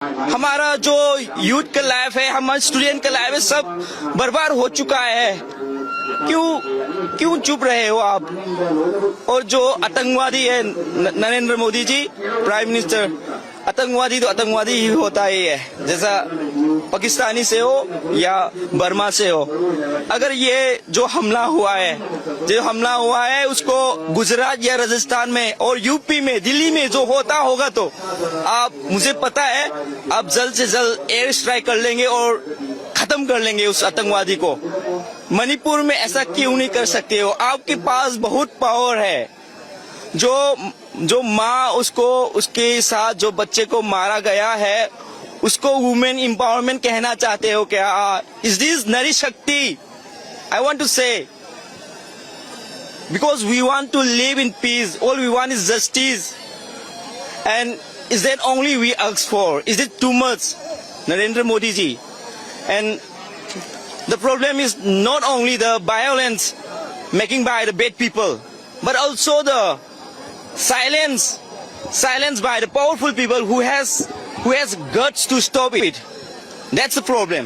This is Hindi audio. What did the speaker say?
हमारा जो यूथ का लाइफ है, हमारा स्टूडेंट का लाइफ है, सब बर्बाद हो चुका है। क्यों चुप रहे हो आप? और जो आतंकवादी है नरेंद्र मोदी जी प्राइम मिनिस्टर, आतंकवादी तो आतंकवादी ही होता ही है, जैसा पाकिस्तानी से हो या बर्मा से हो। अगर ये जो हमला हुआ है उसको गुजरात या राजस्थान में और यूपी में, दिल्ली में जो होता होगा तो आप, मुझे पता है, आप जल्द से जल्द एयर स्ट्राइक कर लेंगे और खत्म कर लेंगे उस आतंकवादी को। मणिपुर में ऐसा क्यों नहीं कर सकते हो? आपके पास बहुत पावर है। जो माँ उसके साथ जो बच्चे को मारा गया है उसको वुमेन एम्पावरमेंट कहना चाहते हो क्या? इज दिस नारी शक्ति? आई वांट टू से, because we want to live in peace, all we want is justice, and is that only we ask for? Is it too much, Narendra Modi ji? And the problem is not only the violence making by the bad people, but also the silence by the powerful people who has guts to stop it. That's the problem.